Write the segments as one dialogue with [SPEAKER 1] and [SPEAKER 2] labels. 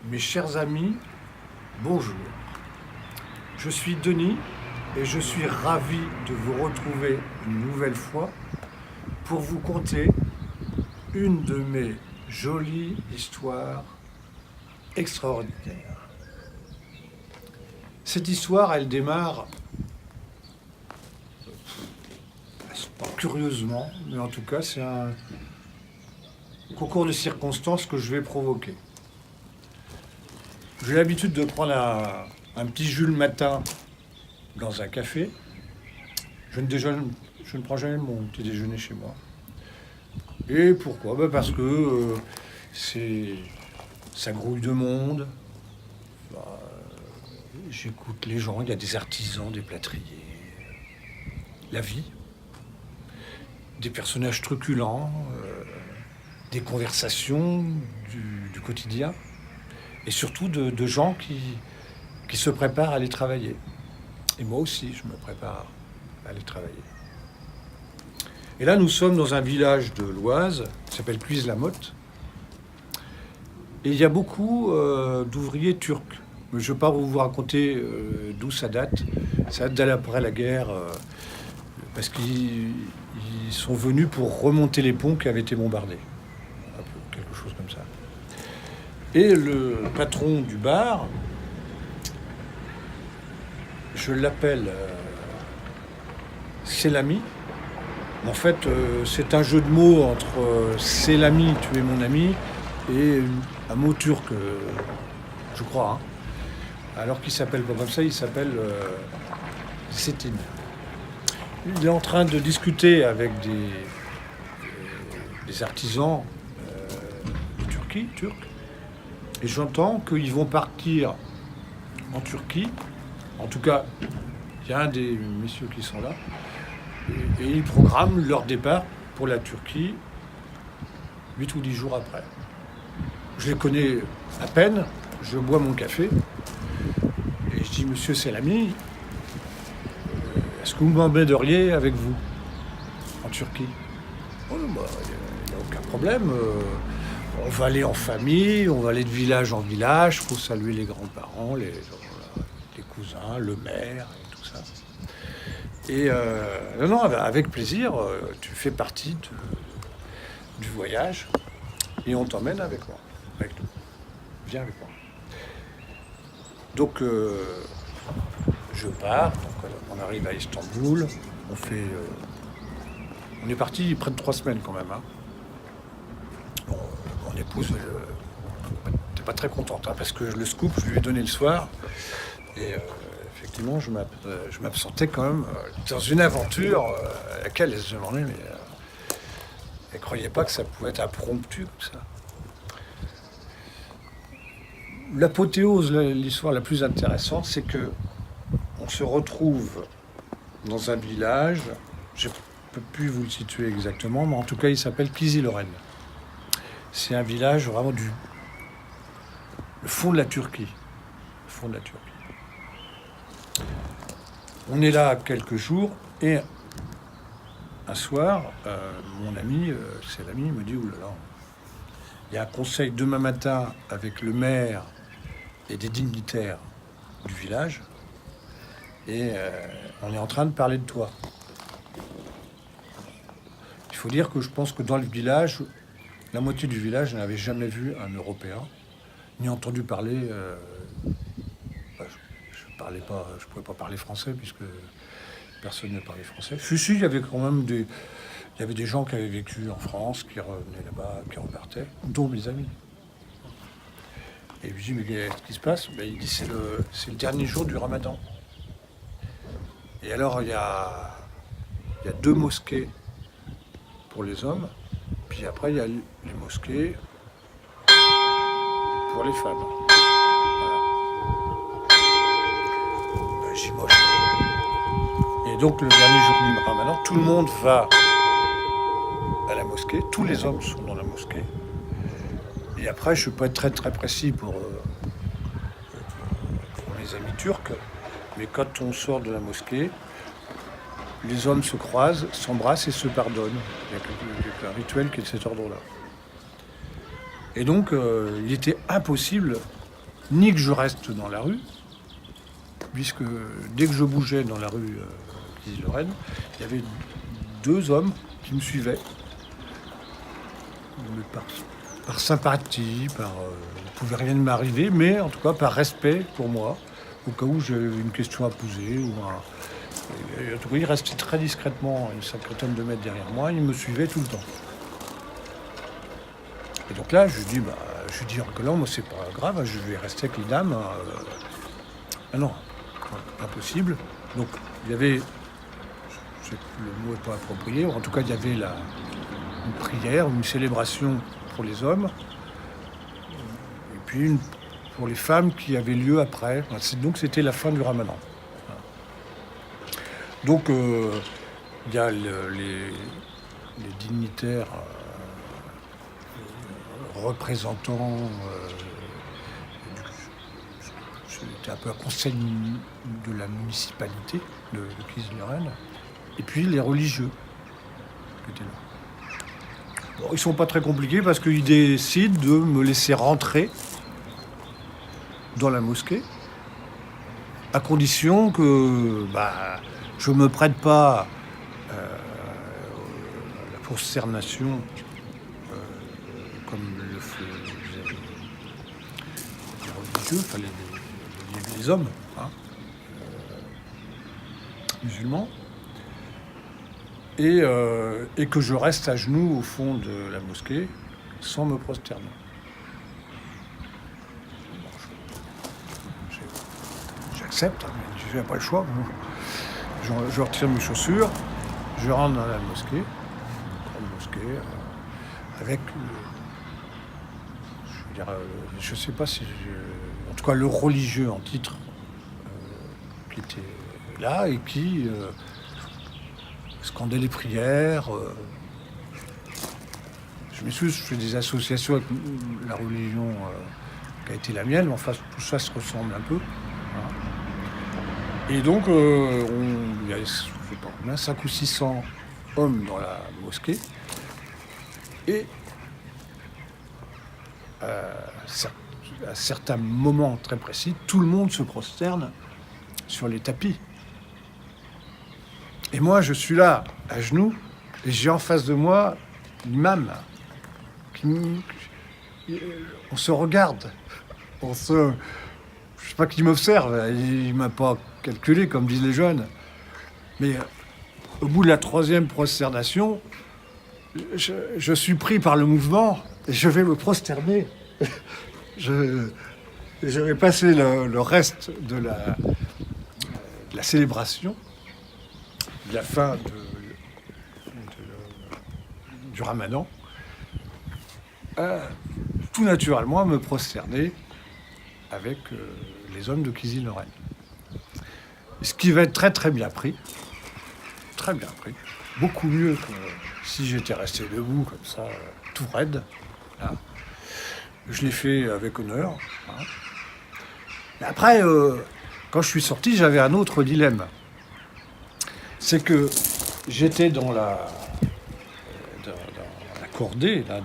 [SPEAKER 1] Mes chers amis, bonjour. Je suis Denis et je suis ravi de vous retrouver une nouvelle fois pour vous conter une de mes jolies histoires extraordinaires. Cette histoire, elle démarre, pas curieusement, mais en tout cas, c'est un concours de circonstances que je vais provoquer. J'ai l'habitude de prendre un petit jus le matin dans un café. Je ne prends jamais mon petit déjeuner chez moi. Et pourquoi ? Parce que ça grouille de monde. J'écoute les gens, il y a des artisans, des plâtriers, la vie, des personnages truculents, des conversations du quotidien. Et surtout de gens qui se préparent à aller travailler. Et moi aussi, je me prépare à aller travailler. Et là, nous sommes dans un village de l'Oise, qui s'appelle Cuise-la-Motte. Et il y a beaucoup d'ouvriers turcs. Mais je ne vais pas vous raconter d'où ça date. Ça date d'après la guerre, parce qu'ils sont venus pour remonter les ponts qui avaient été bombardés. Un peu, quelque chose comme ça. Et le patron du bar, je l'appelle Selami. En fait, c'est un jeu de mots entre Selami, tu es mon ami, et un mot turc, je crois. Alors qu'il s'appelle pas comme ça, il s'appelle Setin. Il est en train de discuter avec des artisans de Turquie, turcs. Et j'entends qu'ils vont partir en Turquie. En tout cas, il y a un des messieurs qui sont là. Et ils programment leur départ pour la Turquie 8 ou 10 jours après. Je les connais à peine. Je bois mon café. Et je dis, monsieur Selami, est-ce que vous m'emmèneriez avec vous en Turquie ? Oh, il n'y a aucun problème. On va aller en famille, on va aller de village en village, il faut saluer les grands-parents, les cousins, le maire et tout ça. Et non, avec plaisir, tu fais partie du voyage et on t'emmène avec moi, avec nous. Viens avec moi. Donc, je pars, donc, on arrive à Istanbul, on est parti près de 3 semaines quand même. Mon épouse n'était pas très contente, parce que le scoop, je lui ai donné le soir. Et effectivement, je m'absentais quand même dans une aventure à laquelle elle se demandait, mais elle ne croyait pas que ça pouvait être impromptu comme ça. L'apothéose, l'histoire la plus intéressante, c'est que on se retrouve dans un village, je ne peux plus vous le situer exactement, mais en tout cas, il s'appelle Kizilören. C'est un village vraiment le fond de la Turquie. Le fond de la Turquie. On est là quelques jours et un soir, mon ami, Selami, me dit, oulala, il y a un conseil demain matin avec le maire et des dignitaires du village et on est en train de parler de toi. Il faut dire que je pense que dans le village, la moitié du village n'avait jamais vu un Européen, ni entendu parler. Je pouvais pas parler français puisque personne ne parlait français. Si, il y avait quand même il y avait des gens qui avaient vécu en France, qui revenaient là-bas, qui repartaient, dont mes amis. Et je lui dis, mais qu'est-ce qui se passe ? Il dit, c'est le dernier jour du Ramadan. Et alors, il y a 2 mosquées pour les hommes. Puis après, il y a les mosquées pour les femmes. Voilà. J'imagine. Et donc, le dernier jour du Ramadan, tout le monde va à la mosquée. Tous les hommes sont dans la mosquée. Et après, je ne peux pas être très très précis pour mes amis turcs. Mais quand on sort de la mosquée, les hommes se croisent, s'embrassent et se pardonnent. Il y a un rituel qui est de cet ordre-là. Et donc, il était impossible ni que je reste dans la rue, puisque dès que je bougeais dans la rue Lorraine, il y avait 2 hommes qui me suivaient. Mais par sympathie, il ne pouvait rien de m'arriver, mais en tout cas par respect pour moi, au cas où j'avais une question à poser. Et en tout cas, il restait très discrètement, une cinquantaine de mètres derrière moi, il me suivait tout le temps. Et donc là, je dis que là, moi, c'est pas grave, je vais rester avec les dames. Ah non, impossible. Donc, il y avait, le mot n'est pas approprié, en tout cas, il y avait une prière, une célébration pour les hommes, et puis une pour les femmes qui avait lieu après. Donc, c'était la fin du Ramadan. Donc, il y a les dignitaires représentants, c'était un peu un conseil de la municipalité de Kisles-Lorraine, et puis les religieux qui étaient là. Bon, ils sont pas très compliqués parce qu'ils décident de me laisser rentrer dans la mosquée, à condition que je me prête pas à la prosternation comme le faisaient les religieux, enfin les hommes musulmans, et que je reste à genoux au fond de la mosquée sans me prosterner. J'accepte, mais je n'ai pas le choix. Je retire mes chaussures, je rentre dans la mosquée, avec, je ne sais pas si, en tout cas le religieux en titre qui était là et qui scandait les prières. Je m'excuse, je fais des associations avec la religion qui a été la mienne, mais enfin tout ça se ressemble un peu. Hein. Et donc il y a 500 ou 600 hommes dans la mosquée. Et à certains moments très précis, tout le monde se prosterne sur les tapis. Et moi, je suis là, à genoux, et j'ai en face de moi l'imam. On se regarde. Je sais pas qui m'observe. Il m'a pas calculé, comme disent les jeunes. Mais au bout de la 3e prosternation, je suis pris par le mouvement et je vais me prosterner. Je vais passer le reste de la célébration, de la fin du Ramadan, tout naturellement à me prosterner avec les hommes de Kisles-Lorraine. Ce qui va être très très bien pris, beaucoup mieux que si j'étais resté debout comme ça, tout raide. Là. Je l'ai fait avec honneur. Hein. Mais après, quand je suis sorti, j'avais un autre dilemme. C'est que j'étais dans la cordée, là,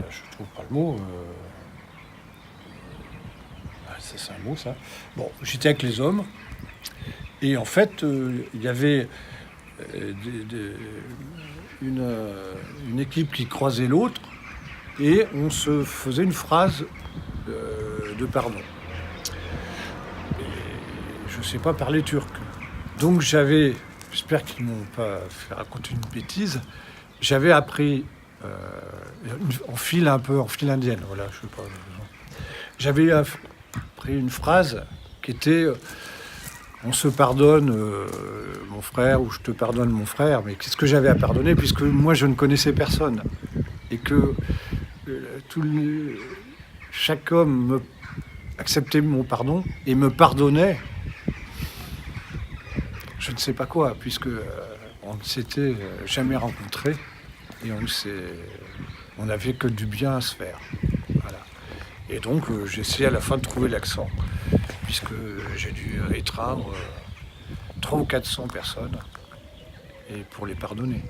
[SPEAKER 1] je trouve pas le mot. C'est un mot, ça. Bon, j'étais avec les hommes. Et en fait, il y avait une équipe qui croisait l'autre et on se faisait une phrase de pardon. Et je ne sais pas parler turc. Donc j'espère qu'ils ne m'ont pas fait raconter une bêtise, j'avais appris en file indienne, voilà, je sais pas. J'avais appris une phrase qui était on se pardonne, mon frère, ou je te pardonne, mon frère. Mais qu'est-ce que j'avais à pardonner, puisque moi, je ne connaissais personne. Et que chaque homme acceptait mon pardon et me pardonnait. Je ne sais pas quoi, puisque on ne s'était jamais rencontrés et on n'avait que du bien à se faire. Voilà. Et donc, j'ai essayé à la fin de trouver l'accent, puisque j'ai dû étreindre 300 ou 400 personnes et pour les pardonner.